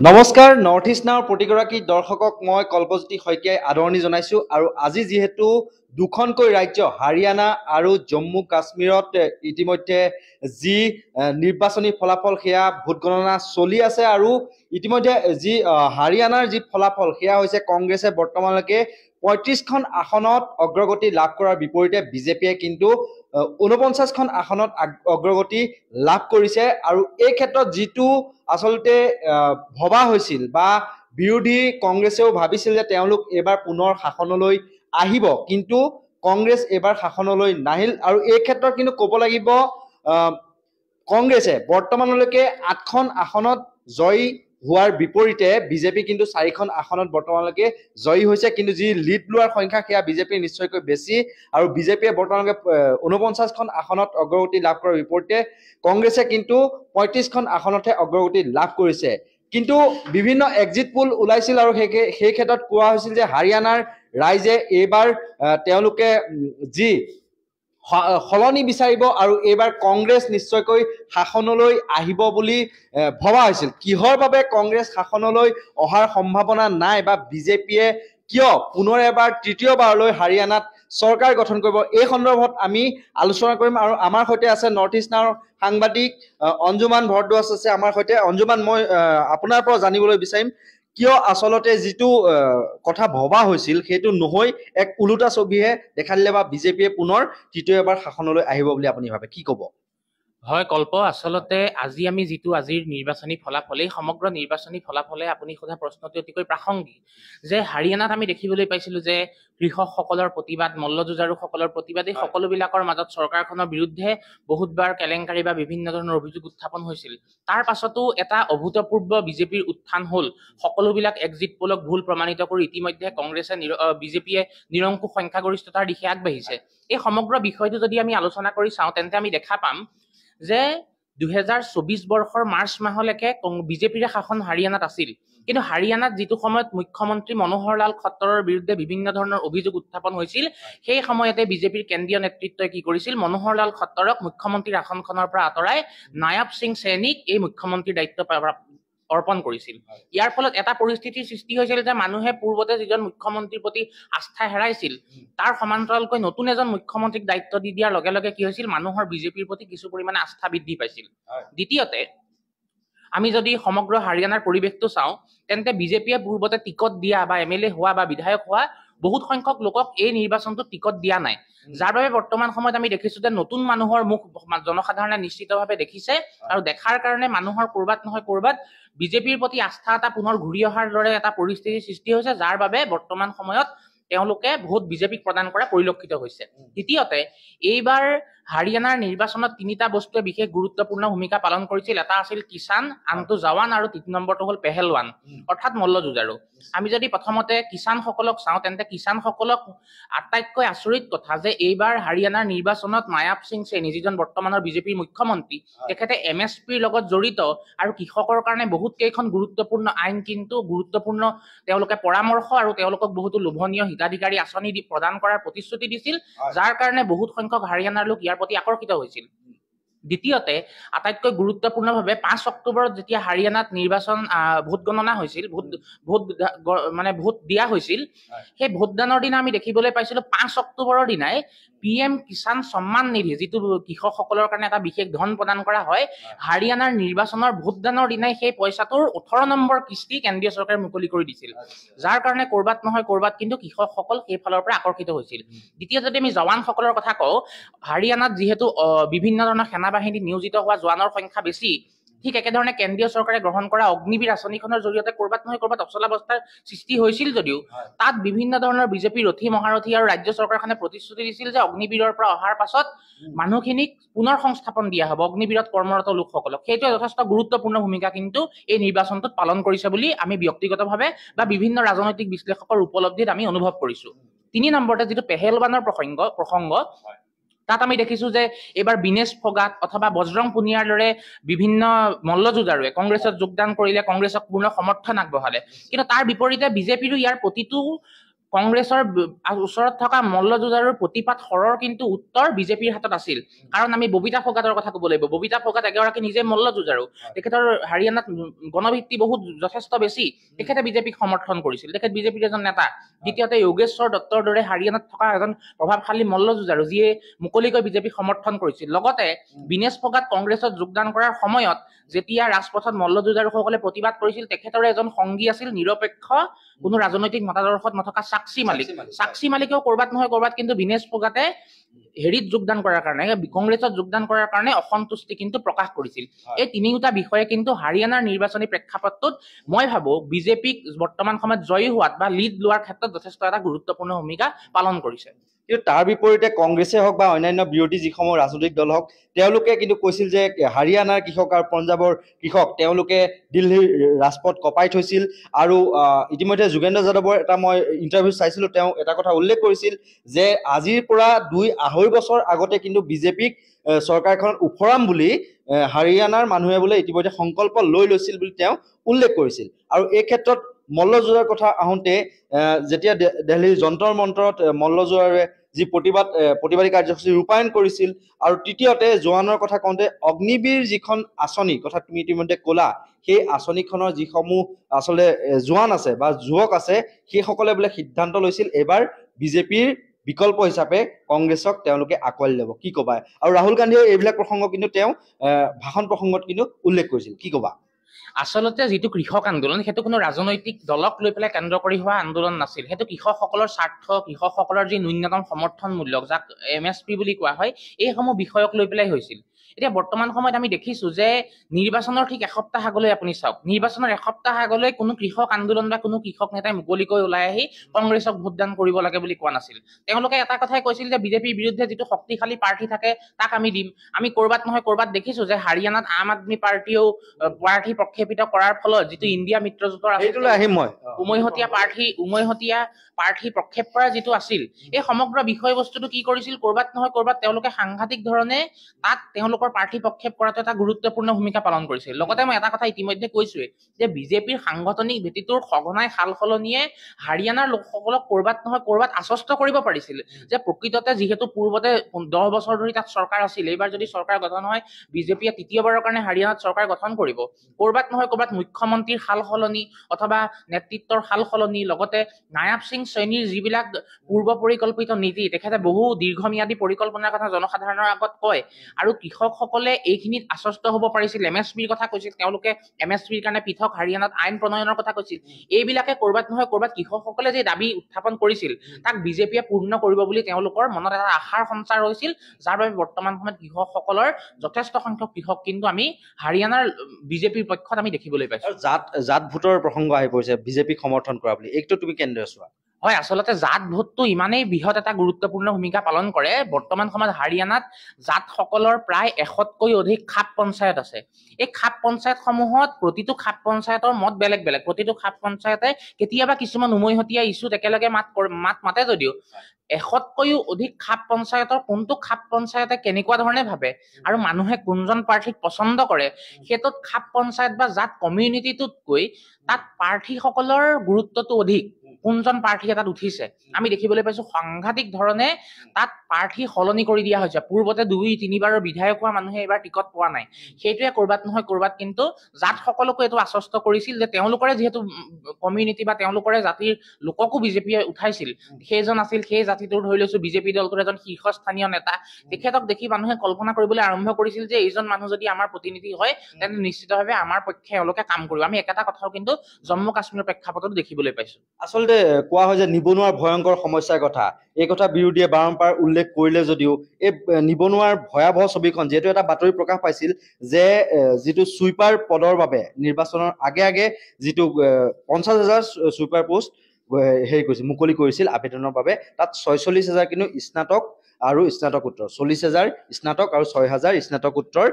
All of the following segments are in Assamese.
নমস্কাৰ নৰ্থ ইষ্ট নাওৰ প্ৰতিগৰাকী দৰ্শকক মই কল্পজ্যোতি শইকীয়াই আদৰণি জনাইছোঁ আৰু আজি যিহেতু দুখনকৈ ৰাজ্য হাৰিয়ানা আৰু জম্মু কাশ্মীৰত ইতিমধ্যে যি নিৰ্বাচনী ফলাফল সেয়া ভোট গণনা চলি আছে আৰু ইতিমধ্যে যি হাৰিয়ানাৰ যি ফলাফল সেয়া হৈছে কংগ্ৰেছে বৰ্তমানলৈকে ৩৫খন আসনত অগ্ৰগতি লাভ কৰাৰ বিপৰীতে বিজেপিয়ে কিন্তু ৪৯খন আসনত অগ্ৰগতি লাভ কৰিছে আৰু এই ক্ষেত্ৰত যিটো আচলতে ভবা হৈছিল বা বিৰোধী কংগ্ৰেছেও ভাবিছিল যে তেওঁলোক এবাৰ পুনৰ শাসনলৈ আহিব, কিন্তু কংগ্ৰেছ এবাৰ শাসনলৈ নাহিল আৰু এই ক্ষেত্ৰত কিন্তু ক'ব লাগিব কংগ্ৰেছে বৰ্তমানলৈকে ৮খন আসনত জয়ী হোৱাৰ বিপৰীতে বিজেপি কিন্তু 4খন আসনত বৰ্তমানলৈকে জয়ী হৈছে, কিন্তু যি লিড লোৱাৰ সংখ্যা সেয়া বিজেপিৰ নিশ্চয়কৈ বেছি আৰু বিজেপিয়ে বৰ্তমানলৈকে ৪৯খন আসনত অগ্ৰগতি লাভ কৰাৰ বিপৰীতে কংগ্ৰেছে কিন্তু ৩৫খন আসনতহে অগ্ৰগতি লাভ কৰিছে। কিন্তু বিভিন্ন এক্সিট পোল ওলাইছিল আৰু সেই ক্ষেত্ৰত কোৱা হৈছিল যে হাৰিয়ানাৰ ৰাইজে এইবাৰ তেওঁলোকে যি সলনি বিচাৰিব আৰু এইবাৰ কংগ্ৰেছ নিশ্চয়কৈ শাসনলৈ আহিব বুলি ভবা হৈছিল। কিহৰ বাবে কংগ্ৰেছ শাসনলৈ অহাৰ সম্ভাৱনা নাই বা বিজেপিয়ে কিয় পুনৰ এবাৰ তৃতীয়বাৰলৈ হাৰিয়ানাত চৰকাৰ গঠন কৰিব, এই সন্দৰ্ভত আমি আলোচনা কৰিম আৰু আমাৰ সৈতে আছে নৰ্থ ইষ্ট নাওৰ সাংবাদিক অঞ্জুমান ভৰদ্বাজ আছে আমাৰ সৈতে। অঞ্জুমান, মই আপোনাৰ পৰা জানিবলৈ বিচাৰিম কিয় আচলতে যিটো কথা ভবা হৈছিল সেইটো নহৈ এক ওলোটা ছবিহে দেখা দিলে বা বিজেপিয়ে পুনৰ তৃতীয়বাৰ শাসনলৈ আহিব বুলি আপুনি ভাবে, কি ক'ব? হয় কল্প, আচলতে আজি আমি যিটো আজিৰ নিৰ্বাচনী ফলাফল, এই সমগ্ৰ নিৰ্বাচনী ফলাফলে আপুনি সোধা প্ৰশ্নটো অতিকৈ প্ৰাসংগিক যে হাৰিয়ানাত আমি দেখিবলৈ পাইছিলো যে কৃষকসকলৰ প্ৰতিবাদ, মল্লযুঁজাৰুসকলৰ প্ৰতিবাদ, এই সকলোবিলাকৰ মাজত চৰকাৰখনৰ বিৰুদ্ধে বহুতবাৰ কেলেংকাৰী বা বিভিন্ন ধৰণৰ অভিযোগ উত্থাপন হৈছিল। তাৰ পাছতো এটা অভূতপূৰ্ব বিজেপিৰ উত্থান হ'ল, সকলোবিলাক এক্সিট পোলক ভুল প্ৰমাণিত কৰি ইতিমধ্যে কংগ্ৰেছে বিজেপিয়ে নিৰংকুশ সংখ্যাগৰিষ্ঠতাৰ দিশে আগবাঢ়িছে। এই সমগ্ৰ বিষয়টো যদি আমি আলোচনা কৰি চাওঁ তেন্তে আমি দেখা পাম যে ২০২৪ বৰ্ষৰ মাৰ্চ মাহলৈকে বিজেপিৰে শাসন হাৰিয়ানাত আছিল, কিন্তু হাৰিয়ানাত যিটো সময়ত মুখ্যমন্ত্ৰী মনোহৰ লাল খট্টৰৰ বিৰুদ্ধে বিভিন্ন ধৰণৰ অভিযোগ উত্থাপন হৈছিল, সেই সময়তে বিজেপিৰ কেন্দ্ৰীয় নেতৃত্বই কি কৰিছিল, মনোহৰ লাল খট্টৰক মুখ্যমন্ত্ৰীৰ আসনখনৰ পৰা আঁতৰাই নায়াব সিং সৈনীক এই মুখ্যমন্ত্ৰীৰ দায়িত্ব অৰ্পণ কৰিছিল। ইয়াৰ ফলত এটা পৰিস্থিতিৰ সৃষ্টি হৈছিল যে মানুহে পূৰ্বতে যিজন মুখ্যমন্ত্ৰীৰ প্ৰতি আস্থা হেৰাইছিল তাৰ সমান্তৰালকৈ নতুন এজন মুখ্যমন্ত্ৰীক দায়িত্ব দি দিয়াৰ লগে লগে কি হৈছিল, মানুহৰ বিজেপিৰ প্ৰতি কিছু পৰিমাণে আস্থা বৃদ্ধি পাইছিল। দ্বিতীয়তে আমি যদি সমগ্ৰ হাৰিয়ানাৰ পৰিৱেশটো চাওঁ তেন্তে বিজেপিয়ে পূৰ্বতে টিকট দিয়া বা MLA হোৱা বা বিধায়ক হোৱা বহুত সংখ্যক লোকক এই নিৰ্বাচনটো টিকট দিয়া নাই, যাৰ বাবে বৰ্তমান সময়ত আমি দেখিছো যে নতুন মানুহৰ মুখ জনসাধাৰণে নিশ্চিতভাৱে দেখিছে আৰু দেখাৰ কাৰণে মানুহৰ কৰবাত নহয় কৰবাত বিজেপিৰ প্ৰতি আস্থা এটা পুনৰ ঘূৰি অহাৰ দৰে এটা পৰিস্থিতিৰ সৃষ্টি হৈছে, যাৰ বাবে বৰ্তমান সময়ত তেওঁলোকে ভোট বিজেপিক প্ৰদান কৰা পৰিলক্ষিত হৈছে। তৃতীয়তে এইবাৰ হাৰিয়ানাৰ নিৰ্বাচনত তিনিটা বস্তুৱে বিশেষ গুৰুত্বপূৰ্ণ ভূমিকা পালন কৰিছিল। এটা আছিল কিষাণ, আনটো জৱান আৰু ৩ নম্বৰটো হ'ল পেহেলৱান অৰ্থাৎ মল্লযুঁজাৰু। আমি যদি প্ৰথমতে কিষাণসকলক চাওঁ তেন্তে কিষাণসকলক আটাইতকৈ আচৰিত কথা যে এইবাৰ হাৰিয়ানাৰ নিৰ্বাচনত নায়াব সিং সৈনী যিজন বৰ্তমানৰ বিজেপিৰ মুখ্যমন্ত্ৰী, তেখেতে MSPৰ লগত জড়িত আৰু কৃষকৰ কাৰণে বহুত কেইখন গুৰুত্বপূৰ্ণ আইন কিন্তু গুৰুত্বপূৰ্ণ তেওঁলোকে পৰামৰ্শ আৰু তেওঁলোকক বহুতো লোভনীয় হিতাধিকাৰী আঁচনি প্ৰদান কৰাৰ প্ৰতিশ্ৰুতি দিছিল, যাৰ কাৰণে বহুত সংখ্যক হাৰিয়ানাৰ লোক ইয়াৰ প্ৰতি আকৰ্ষিত হৈছিল। দ্বিতীয়তে আটাইতকৈ গুৰুত্বপূৰ্ণভাৱে 5 অক্টোবৰত যেতিয়া হাৰিয়ানাত নিৰ্বাচন ভোট গণনা হৈছিল, ভোট দিয়া হৈছিল, সেই ভোটদানৰ দিনা আমি দেখিবলৈ পাইছিলো 5 অক্টোবৰৰ দিনাই PM কিষাণ সন্মান নিধি, যিটো কৃষকসকলৰ কাৰণে এটা বিশেষ ধন প্ৰদান কৰা হয়, হাৰিয়ানাৰ নিৰ্বাচনৰ ভোটদানৰ দিনাই সেই পইচাটোৰ 18 নম্বৰ কিস্তি কেন্দ্ৰীয় চৰকাৰে মুকলি কৰি দিছিল, যাৰ কাৰণে কৰবাত নহয় কৰবাত কিন্তু কৃষকসকল সেই ফালৰ পৰা আকৰ্ষিত হৈছিল। দ্বিতীয় যদি আমি জৱানসকলৰ কথা কওঁ, হাৰিয়ানাত যিহেতু বিভিন্ন ধৰণৰ সেনাবাহিনীত নিয়োজিত হোৱা জোৱানৰ সংখ্যা বেছি, ঠিক একেধৰণে কেন্দ্ৰীয় চৰকাৰে গ্ৰহণ কৰা অগ্নিবীৰ আঁচনিখনৰ জৰিয়তে কৰবাত নহয় কৰবাত অচলাৱস্থাৰ সৃষ্টি হৈছিল যদিও তাত বিভিন্ন ধৰণৰ বিজেপিৰ ৰথী মহাৰথী আৰু ৰাজ্য চৰকাৰখনে প্ৰতিশ্ৰুতি দিছিল যে অগ্নিবীৰৰ পৰা অহাৰ পাছত মানুহখিনিক পুনৰ সংস্থাপন দিয়া হ'ব, অগ্নিবীৰত কৰ্মৰত লোকসকলক। সেইটোৱে যথেষ্ট গুৰুত্বপূৰ্ণ ভূমিকা কিন্তু এই নিৰ্বাচনটোত পালন কৰিছে বুলি আমি ব্যক্তিগতভাৱে বা বিভিন্ন ৰাজনৈতিক বিশ্লেষকৰ উপলব্ধিত আমি অনুভৱ কৰিছো। 3 নম্বৰতে যিটো পেহেলৱানৰ প্ৰসংগ, তাত আমি দেখিছো যে এইবাৰ বিনেশ ফগাট অথবা বজৰং পুনিয়াৰ দৰে বিভিন্ন মল্লযুঁজাৰুৱে কংগ্ৰেছত যোগদান কৰিলে, কংগ্ৰেছক পূৰ্ণ সমৰ্থন আগবঢ়ালে, কিন্তু তাৰ বিপৰীতে বিজেপিৰো ইয়াৰ প্ৰতিটো কংগ্ৰেছৰ ওচৰত থকা মল্লযুঁজাৰুৰ প্ৰতিপাত হৰৰ কিন্তু উত্তৰ বিজেপিৰ হাতত আছিল। কাৰণ আমি ববিতা ফোগাটৰ কথা ক'ব লাগিব। ববিতা ফোগাট এগৰাকী নিজে মল্লযুঁজাৰু, তেখেতৰ হাৰিয়ানাত গণভিত্তি বহুত যথেষ্ট বেছি, তেখেতে বিজেপিক সমৰ্থন কৰিছিল, তেখেত বিজেপিৰ এজন নেতা। দ্বিতীয়তে যোগেশ্বৰ দত্তৰ দৰে হাৰিয়ানাত থকা এজন প্ৰভাৱশালী মল্লযুঁজাৰু, যিয়ে মুকলিকৈ বিজেপিক সমৰ্থন কৰিছিল। লগতে বিনেশ ফোগাট কংগ্ৰেছত যোগদান কৰাৰ সময়ত যেতিয়া ৰাজপথত মল্লযুঁজাৰুসকলে প্ৰতিবাদ কৰিছিল, তেখেতৰে এজন সংগী আছিল নিৰপেক্ষ, কোনো ৰাজনৈতিক মতাদৰ্শত নথকা সাক্ষী মালিক। সাক্ষী মালিকেও কৰবাত নহয় কৰবাত কিন্তু বিনেশ ফোগাটে হেৰিত যোগদান কৰাৰ কাৰণে, কংগ্ৰেছত যোগদান কৰাৰ কাৰণে অসন্তুষ্টি কিন্তু প্ৰকাশ কৰিছিল। এই তিনিওটা বিষয়ে কিন্তু হাৰিয়ানাৰ নিৰ্বাচনী প্ৰেক্ষাপটটোত মই ভাবো বিজেপিক বৰ্তমান সময়ত জয়ী হোৱাত বা লিড লোৱাৰ ক্ষেত্ৰত যথেষ্ট এটা গুৰুত্বপূৰ্ণ ভূমিকা পালন কৰিছে। কিন্তু তাৰ বিপৰীতে কংগ্ৰেছে হওক বা অন্যান্য বিৰোধী যিসমূহ ৰাজনৈতিক দল হওক, তেওঁলোকে কিন্তু কৈছিল যে হাৰিয়ানাৰ কৃষক আৰু পঞ্জাৱৰ কৃষক তেওঁলোকে দিল্লীৰ ৰাজপথ কঁপাই থৈছিল। আৰু ইতিমধ্যে যোগেন্দ্ৰ যাদৱৰ এটা মই ইণ্টাৰভিউ চাইছিলোঁ, তেওঁ এটা কথা উল্লেখ কৰিছিল যে আজিৰ পৰা 2-2.5 বছৰ আগতে কিন্তু বিজেপিক চৰকাৰখনত উফৰাম বুলি হাৰিয়ানাৰ মানুহে বোলে ইতিমধ্যে সংকল্প লৈ লৈছিল বুলি তেওঁ উল্লেখ কৰিছিল। আৰু এই ক্ষেত্ৰত মল্লযুঁজৰ কথা আহোঁতে যেতিয়া দিল্লীৰ যন্তৰ মন্তৰত মল্লযুঁজাৰুৱে যি প্ৰতিবাদী কাৰ্যসূচী ৰূপায়ণ কৰিছিল, আৰু তৃতীয়তে জোৱানৰ কথা কওঁতে অগ্নিবীৰ যিখন আঁচনি কথা তুমি ইতিমধ্যে ক'লা, সেই আঁচনিখনৰ যিসমূহ আচলতে জোৱান আছে বা যুৱক আছে, সেইসকলে বোলে সিদ্ধান্ত লৈছিল এইবাৰ বিজেপিৰ বিকল্প হিচাপে কংগ্ৰেছক তেওঁলোকে আঁকোৱালি ল'ব। কি ক'বা? আৰু ৰাহুল গান্ধীয়ে এইবিলাক প্ৰসংগ কিন্তু তেওঁ ভাষণ প্ৰসংগত কিন্তু উল্লেখ কৰিছিল। কি ক'বা? আচলতে যিটো কৃষক আন্দোলন, সেইটো কোনো ৰাজনৈতিক দলক লৈ পেলাই কেন্দ্ৰ কৰি হোৱা আন্দোলন নাছিল। সেইটো কৃষকসকলৰ স্বাৰ্থ, কৃষকসকলৰ যি ন্যূনতম সমৰ্থন মূল্য, যাক MSP বুলি কোৱা হয়, এইসমূহ বিষয়ক লৈ পেলাই হৈছিল। এতিয়া বৰ্তমান সময়ত আমি দেখিছো যে নিৰ্বাচনৰ ঠিক এসপ্তাহ আগলৈ আপুনি চাওক, নিৰ্বাচনৰ এসপ্তাহ আগলৈ কোনো কৃষক আন্দোলন বা কোনো কৃষক নেতাই মুকলিকৈ ওলাই আহি কংগ্ৰেছক ভোটদান কৰিব লাগে বুলি কোৱা নাছিল। তেওঁলোকে এটা কথাই কৈছিল যে বিজেপিৰ বিৰুদ্ধে যিটো শক্তিশালী প্ৰাৰ্থী থাকে তাক আমি দিম। আমি কৰবাত নহয় কৰবাত দেখিছো যে হাৰিয়ানাত আম আদমি পাৰ্টিয়েও প্ৰাৰ্থী প্ৰক্ষেপিত কৰাৰ ফলত যিটো ইণ্ডিয়া মিত্ৰজোঁটৰ উমৈহতীয়া প্ৰাৰ্থী প্ৰক্ষেপ কৰা যিটো আছিল, এই সমগ্ৰ বিষয়বস্তুটো কি কৰিছিল, কৰবাত নহয় কৰবাত তেওঁলোকে সাংঘাতিক ধৰণে তাত তেওঁলোকৰ প্ৰাৰ্থী প্ৰক্ষেপ কৰাটো এটা গুৰুত্বপূৰ্ণ ভূমিকা পালন কৰিছিল। লগতে মই এটা কথা ইতিমধ্যে কৈছোৱে যে বিজেপিৰ সাংগঠনিক ভেটিটোৰ সঘনাই সাল সলনিয়ে হাৰিয়ানাৰ লোকসকলক কৰবাত নহয় কৰবাত আশ্বস্ত কৰিব পাৰিছিল যে প্ৰকৃততে যিহেতু পূৰ্বতে 10 বছৰ ধৰি তাত চৰকাৰ আছিল, এইবাৰ যদি চৰকাৰ গঠন হয় বিজেপিয়ে তৃতীয়বাৰৰ কাৰণে হাৰিয়ানাত চৰকাৰ গঠন কৰিব। কৰবাত নহয় কৰবাত মুখ্যমন্ত্ৰীৰ সাল সলনি অথবা নেতৃত্বৰ সাল সলনি, লগতে নায়াব সিং চৈনীৰ যিবিলাক পূৰ্ব পৰিকল্পিত নীতি, তেখেতে বহু দীৰ্ঘম্যাদী পৰিকল্পনাৰ কথা জনসাধাৰণৰ আগত কয়, আৰু কৃষকসকলে এইখিনিত আশ্বস্ত হ'ব পাৰিছিল। MSPৰ কথা কৈছিল, তেওঁলোকে MSPৰ কাৰণে পৃথক হাৰিয়ানাত আইন প্ৰণয়নৰ কথা কৈছিল। এইবিলাকে কৰবাত নহয় কৰবাত কৃষকসকলে যে দাবী উত্থাপন কৰিছিল তাক বিজেপিয়ে পূৰ্ণ কৰিব বুলি তেওঁলোকৰ মনত এটা আশাৰ সঞ্চাৰ হৈছিল, যাৰ বাবে বৰ্তমান সময়ত কৃষকসকলৰ যথেষ্ট সংখ্যক কৃষক কিন্তু আমি হাৰিয়ানাৰ বিজেপিৰ পক্ষত আমি দেখিবলৈ পাইছো। জাত ভোটৰ প্ৰসংগ আহি পৰিছে বিজেপিক সমৰ্থন কৰা বুলি, এইটো তুমি কেনেদৰে চোৱা? হয়, আচলতে জাত ভোটটো ইমানেই বৃহৎ এটা গুৰুত্বপূৰ্ণ ভূমিকা পালন কৰে। বৰ্তমান সময়ত হাৰিয়ানাত জাতসকলৰ প্ৰায় 100তকৈ অধিক খাপ পঞ্চায়ত আছে। এই খাপ পঞ্চায়তসমূহত প্ৰতিটো খাপ পঞ্চায়তৰ মত বেলেগ বেলেগ। প্ৰতিটো খাপ পঞ্চায়তে কেতিয়াবা কিছুমান উমৈহতীয়া ইছ্যুত একেলগে মাত মাতে যদিও 100তকৈও অধিক খাপ পঞ্চায়তৰ কোনটো খাপ পঞ্চায়তে কেনেকুৱা ধৰণে ভাবে আৰু মানুহে কোনজন প্ৰাৰ্থীক পচন্দ কৰে, সেইটোত খাপ পঞ্চায়ত বা জাত কমিউনিটিটোতকৈ তাত প্ৰাৰ্থীসকলৰ গুৰুত্বটো অধিক। কোনজন প্ৰাৰ্থী এটাত উঠিছে আমি দেখিবলৈ পাইছো সাংঘাতিক ধৰণে তাত প্ৰাৰ্থী সলনি কৰি দিয়া হৈছে। পূৰ্বতে 2-3বাৰৰ বিধায়ক হোৱা মানুহে এইবাৰ টিকট পোৱা নাই। সেইটোৱে কৰবাত নহয় কৰবাত কিন্তু জাতসকলকো এইটো আশ্বস্ত কৰিছিল যে তেওঁলোকৰে যিহেতু কমিউনিটি বা তেওঁলোকৰে জাতিৰ লোককো বিজেপিয়ে উঠাইছিল, সেইজন আছিল সেই জাতিটোৰ ধৰি লৈছো বিজেপি দলটোৰ এজন শীৰ্ষস্থানীয় নেতা। তেখেতক দেখি মানুহে কল্পনা কৰিবলৈ আৰম্ভ কৰিছিল যে এইজন মানুহ যদি আমাৰ প্ৰতিনিধি হয় তেন্তে নিশ্চিতভাৱে আমাৰ পক্ষে এওঁলোকে কাম কৰিব। আমি একেটা কথাও কিন্তু জম্মু কাশ্মীৰৰ প্ৰেক্ষাপটত দেখিবলৈ পাইছো। আচলতে কোৱা হয় যে নিবনুৱাৰ ভয়ংকৰ সমস্যাৰ কথা, এই কথা বিৰোধীয়ে বাৰম্বাৰ উল্লেখ কৰিলে যদিও এই নিবনুৱাৰ ভয়াৱহ ছবিখন যিহেতু এটা বাতৰি প্ৰকাশ পাইছিল যে যিটো চুইপাৰ পদৰ বাবে নিৰ্বাচনৰ আগে আগে যিটো 50,000 চুইপাৰ পোষ্ট হেৰি কৰিছিল, মুকলি কৰিছিল আবেদনৰ বাবে। তাত 46,000 কিন্তু স্নাতক আৰু স্নাতকোত্তৰ, 40,000 স্নাতক আৰু 6,000 স্নাতকোত্তৰ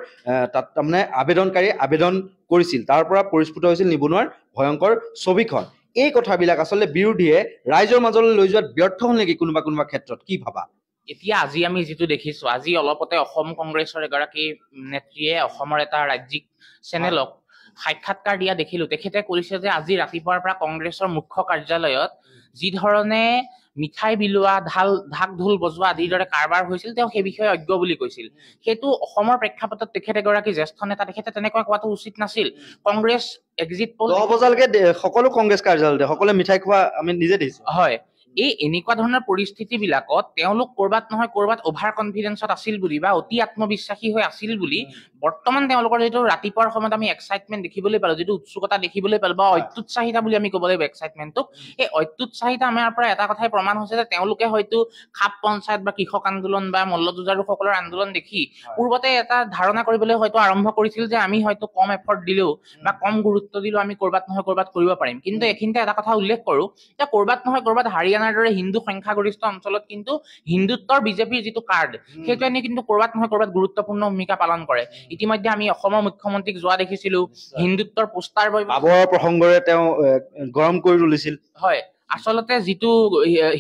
তাত তাৰমানে আবেদনকাৰী আবেদন কৰিছিল। তাৰ পৰা পৰিস্ফুট হৈছিল নিবনুৱাৰ ভয়ংকৰ ছবিখন। এই কথাবিলাক আচলতে বিৰোধীয়ে ৰাইজৰ মাজলৈ লৈ যোৱাত ব্যৰ্থ হ'ল নেকি কোনোবা ক্ষেত্ৰত? কি ভাবা? এতিয়া আজি আমি যিটো দেখিছো, আজি অলপতে অসম কংগ্ৰেছৰ এগৰাকী নেত্ৰীয়ে অসমৰ এটা ৰাজ্যিক চেনেলক সাক্ষাৎকাৰ দিয়া দেখিলো তেখেতে কৈছে যে আজি ৰাতিপুৱাৰ পৰা কংগ্ৰেছৰ মুখ্য কাৰ্যালয়ত যি ধৰণে মিঠাই বিলোৱা ঢাক ঢোল বজোৱা আদিৰ দৰে কাৰবাৰ হৈছিল তেওঁ সেই বিষয়ে অজ্ঞ বুলি কৈছিল সেইটো অসমৰ প্ৰেক্ষাপটত তেখেতে এগৰাকী জ্যেষ্ঠ নেতা তেখেতে তেনেকুৱা কোৱাটো উচিত নাছিল কংগ্ৰেছ এক্সিট পল 10 বজালৈকে সকলো কংগ্ৰেছ কাৰ্যালয়তে সকলোৱে মিঠাই খোৱা আমি নিজে দেখিছো হয় এই এনেকুৱা ধৰণৰ পৰিস্থিতি বিলাকত তেওঁলোক কৰবাত নহয় কৰবাত অভাৰ কনফিডেন্সত আছিল বুলি বা অতি আত্মবিশ্বাসী হৈ আছিল বুলি বৰ্তমান তেওঁলোকৰ যেটো ৰাতিপুৱাৰ সময়ত আমি এক্সাইটমেন্ট দেখিবলৈ পালো যেটো উৎসুকতা দেখিবলৈ পালো বা অত্যুৎসাহিতা বুলি আমি ক'ব লাগিব এক্সাইটমেন্টক এই অত্যুৎসাহিতা আমাৰ পৰা এটা কথাই প্ৰমাণ হৈছে যে তেওঁলোকে হয়তো খাপ পঞ্চায়ত বা কৃষক আন্দোলন বা মল্লযুঁজাৰুসকলৰ আন্দোলন দেখি পূৰ্বতে এটা ধাৰণা কৰিবলৈ হয়তো আৰম্ভ কৰিছিল যে আমি হয়তো কম এফৰ্ট দিলেও বা কম গুৰুত্ব দিলেও আমি কৰবাত নহয় কৰবাত কৰিব পাৰিম কিন্তু এখিনতে এটা কথা উল্লেখ কৰো যে কৰবাত নহয় কৰবাত হাৰিয়ানাৰ দৰে হিন্দু সংখ্যাগৰিষ্ঠ অঞ্চলত কিন্তু হিন্দুত্বৰ বিজেপিৰ যেটো কাৰ্ড সেইটো এনে কিন্তু কৰবাত নহয় কৰবাত গুৰুত্বপূৰ্ণ ভূমিকা পালন কৰে ইতিমধ্যে আমি অসমৰ মুখ্যমন্ত্ৰীক যোৱা দেখিছিলো হিন্দুত্বৰ পোষ্টাৰ বাবৰৰ প্ৰসংগৰে তেওঁ গৰম কৰি তুলিছিল হয় আসলতে যেটো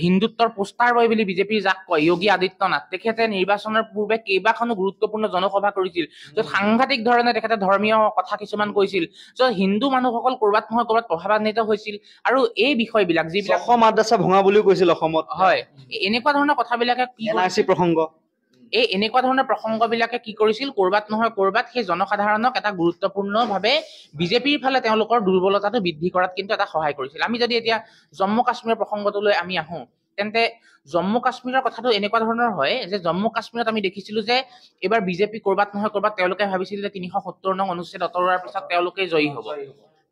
হিন্দুত্বৰ পোষ্টাৰ বয় বুলি বিজেপিৰ যাক কয় যোগী আদিত্যনাথ তেখেতে নিৰ্বাচনৰ পূৰ্বে কেইবাখনো গুৰুত্বপূৰ্ণ জনসভা কৰিছিল য'ত সাংঘাতিক ধৰণে তেখেতে ধৰ্মীয় কথা কিছুমান কৈছিল য'ত হিন্দু মানুহসকল কৰবাত নহয় কৰবাত প্ৰভাৱান্বিত হৈছিল আৰু এই বিষয়বিলাক যিবিলাক মাদ্ৰাছা ভঙা বুলিও কৈছিল অসমত হয় এনেকুৱা ধৰণৰ কথাবিলাকে কি এনআৰচি প্ৰসংগ এই এনেকুৱা ধৰণৰ প্ৰসংগবিলাকে কি কৰিছিল কৰবাত নহয় কৰবাত সেই জনসাধাৰণক এটা গুৰুত্বপূৰ্ণভাৱে বিজেপিৰ ফালে তেওঁলোকৰ দুৰ্বলতাটো বৃদ্ধি কৰাত কিন্তু এটা সহায় কৰিছিল আমি যদি এতিয়া জম্মু কাশ্মীৰৰ প্ৰসংগটোলৈ আমি আহো তেন্তে জম্মু কাশ্মীৰৰ কথাটো এনেকুৱা ধৰণৰ হয় যে জম্মু কাশ্মীৰত আমি দেখিছিলো যে এবাৰ বিজেপি কৰবাত নহয় কৰবাত তেওঁলোকে ভাবিছিল যে 370 নং অনুচ্ছেদ আঁতৰোৱাৰ পিছত তেওঁলোকে জয়ী হ'ব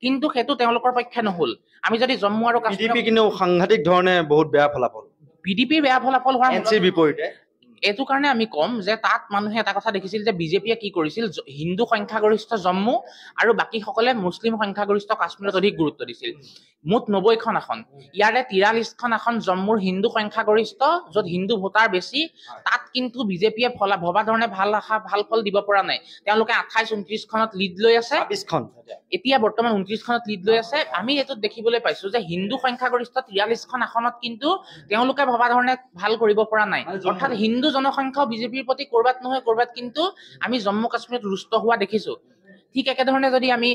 কিন্তু সেইটো তেওঁলোকৰ পক্ষে নহল আমি যদি জম্মু আৰু কাশ্মীৰ কিন্তু সাংঘাতিক ধৰণে বহুত বেয়া ফলাফল পিডিপিৰ বেয়া ফলাফল হোৱাৰ এনচিৰ বিপৰীতে এইটো কাৰণে আমি কম যে তাত মানুহে এটা কথা দেখিছিল যে বিজেপিয়ে কি কৰিছিল হিন্দু সংখ্যাগৰিষ্ঠ জম্মু আৰু বাকি সকলে মুছলিম সংখ্যাগৰিষ্ঠ কাশ্মীৰত অধিক গুৰুত্ব দিছিল মুঠ 90খন আসন ইয়াৰে 43খন আসন জম্মুৰ হিন্দু সংখ্যাগৰিষ্ঠ য'ত হিন্দু ভোটাৰ বেছি তাত কিন্তু বিজেপিয়ে ভবা ধৰণে ভাল ফল দিব পৰা নাই তেওঁলোকে 28 29 খনত লিড লৈ আছে 20খন এতিয়া বৰ্তমান 29 খনত লিড লৈ আছে আমি এটো দেখিবলৈ পাইছো যে হিন্দু সংখ্যাগৰিষ্ঠ 43খন আসনত কিন্তু তেওঁলোকে ভবা ধৰণে ভাল কৰিব পৰা নাই অৰ্থাৎ হিন্দু জনসংখ্যা বিজেপিৰ প্ৰতি কৰবাত নহয় কৰবাত কিন্তু আমি জম্মু কাশ্মীৰত ৰুষ্ট হোৱা দেখিছো ঠিক একেধৰণে যদি আমি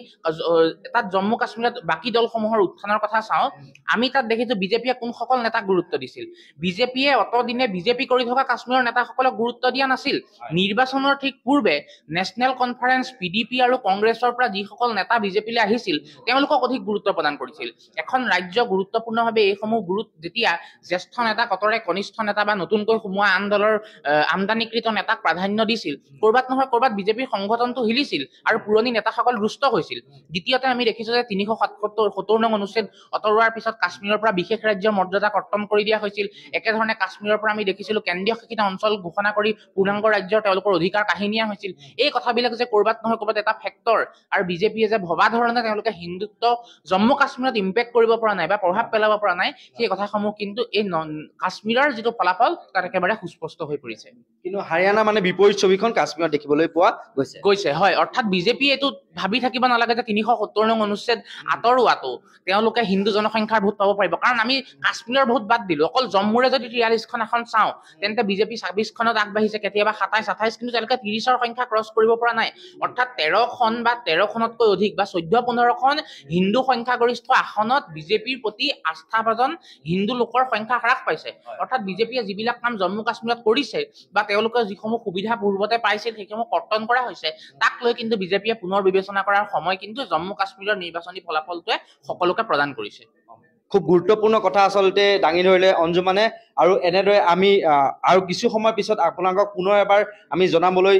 তাত জম্মু কাশ্মীৰত বাকি দলসমূহৰ উত্থানৰ কথা চাওঁ আমি তাত দেখিছো বিজেপিয়ে কোন সকল নেতাক গুৰুত্ব দিছিল বিজেপিয়ে অতদিনে বিজেপি কৰি থকা কাশ্মীৰৰ নেতাসকলক গুৰুত্ব দিয়া নাছিল নিৰ্বাচনৰ ঠিক পূৰ্বে নেশ্যনেল কনফাৰেন্স পিডিপি আৰু কংগ্ৰেছৰ পৰা যিসকল নেতা বিজেপিলৈ আহিছিল তেওঁলোকক অধিক গুৰুত্ব প্ৰদান কৰিছিল এখন ৰাজ্য গুৰুত্বপূৰ্ণভাৱে এইসমূহ যেতিয়া জ্যেষ্ঠ নেতা কতৰে কনিষ্ঠ নেতা বা নতুনকৈ সোমোৱা আন দলৰ আমদানিকৃত নেতাক প্ৰাধান্য দিছিল কৰবাত নহয় কৰবাত বিজেপিৰ সংগঠনটো হিলিছিল আৰু পুৰণি নেতাসকল ৰুষ্ট হৈছিল দ্বিতীয়তে আমি দেখিছো যে 370 নং অনুচ্ছেদ অতৰোৱাৰ পিছত কাশ্মীৰৰ পৰা বিশেষ ৰাজ্যৰ মৰ্যাদা কৰ্তন কৰি দিয়া হৈছিল একেধৰণে কাশ্মীৰৰ পৰা আমি দেখিছিলো কেন্দ্ৰীয় শাসিত অঞ্চল ঘোষণা কৰি পূৰ্ণাংগ ৰাজ্যৰ তেওঁলোকৰ অধিকাৰ কাহিনীয়া হৈছিল এই কথাবিলাক যে কৰবাত নহয় কৰবাত এটা ফেক্টৰ আৰু বিজেপিয়ে যে ভবা ধৰণে তেওঁলোকে হিন্দুত্ব জম্মু কাশ্মীৰত ইম্পেক্ট কৰিব পৰা নাই বা প্ৰভাৱ পেলাব পৰা নাই সেই কথাসমূহ কিন্তু এই কাশ্মীৰৰ যেটো ফলাফল তাত একেবাৰে সুস্পষ্ট হৈ পৰিছে কিন্তু হাৰিয়ানা মানে বিপৰীত ছবিখন কাশ্মীৰত দেখিবলৈ পোৱা গৈছে হয় অৰ্থাৎ বিজেপি এটো ভাবি থাকিব নালাগে যে 370 নং অনুচ্ছেদ আঁতৰোৱাটো তেওঁলোকে হিন্দু জনসংখ্যাৰ ভোট পাব পাৰিব কাৰণ আমি কাশ্মীৰৰ ভোট বাদ দিলো অকল জম্মুৰে যদি 43খন এখন চাওঁ তেন্তে বিজেপি 26 খনত আগবাঢ়িছে কেতিয়াবা 27 28 কিন্তু তেওঁলোকে 30ৰ সংখ্যা ক্ৰছ কৰিব পৰা নাই অৰ্থাৎ 13খন বা 13খনতকৈ অধিক বা 14 15খন হিন্দু সংখ্যাগৰিষ্ঠ আসনত বিজেপিৰ প্ৰতি আস্থাভাজন হিন্দু লোকৰ সংখ্যা হ্ৰাস পাইছে অৰ্থাৎ বিজেপিয়ে যিবিলাক কাম জম্মু কাশ্মীৰত কৰিছে বা তেওঁলোকে যিসমূহ সুবিধা পূৰ্বতে পাইছিল সেইসমূহ কৰ্তন কৰা হৈছে তাক লৈ কিন্তু বিজেপিয়ে পুনৰ বিবেচনা কৰাৰ সময় কিন্তু জম্মু কাশ্মীৰৰ নিৰ্বাচনী ফলাফলটোৱে সকলোকে প্ৰদান কৰিছে খুব গুৰুত্বপূৰ্ণ কথা আসলতে দাঙি ধৰিলে অঞ্জুমানে আৰু এনেদৰে আমি আৰু কিছু সময় পিছত আপোনালোকক পুনৰ এবাৰ আমি জনাবলৈ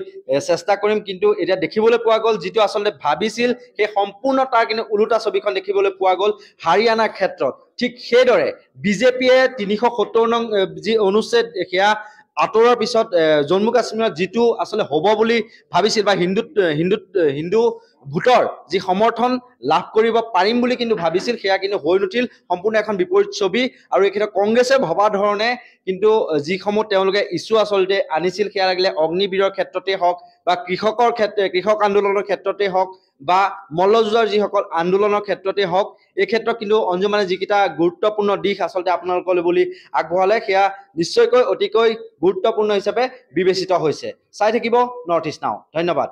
চেষ্টা কৰিম কিন্তু এতিয়া দেখিবলৈ পোৱা গ'ল যিটো আসলতে ভাবিছিল সেই সম্পূৰ্ণ তাৰ কিন্তু ওলোটা ছবিখন দেখিবলৈ পোৱা গ'ল হাৰিয়ানাৰ ক্ষেত্ৰত ঠিক সেইদৰে বিজেপিয়ে 370 নং যি অনুচ্ছেদ সেয়া আঁতৰোৱাৰ পিছত জম্মু কাশ্মীৰত যিটো আসলে হ'ব বুলি ভাবিছিল বা হিন্দু ভোটৰ যি সমৰ্থন লাভ কৰিব পাৰিম বুলি কিন্তু ভাবিছিল সেয়া কিন্তু হৈ নুঠিল সম্পূৰ্ণ এখন বিপৰীত ছবি আৰু এই ক্ষেত্ৰত কংগ্ৰেছে ভবা ধৰণে কিন্তু যিসমূহ তেওঁলোকে ইছ্যু আসলতে আনিছিল সেয়া লাগিলে অগ্নিবীৰৰ ক্ষেত্ৰতে হওক বা কৃষক আন্দোলনৰ ক্ষেত্ৰতে হওক বা মল্লযুঁজৰ যিসকল আন্দোলনৰ ক্ষেত্ৰতে হওক এই ক্ষেত্ৰত কিন্তু অঞ্জুমানে যিকেইটা গুৰুত্বপূৰ্ণ দিশ আসলতে আপোনালোকলৈ বুলি আগবঢ়ালে সেয়া নিশ্চয়কৈ অতিকৈ গুৰুত্বপূৰ্ণ হিচাপে বিবেচিত হৈছে চাই থাকিব নৰ্থ ইষ্ট নাও ধন্যবাদ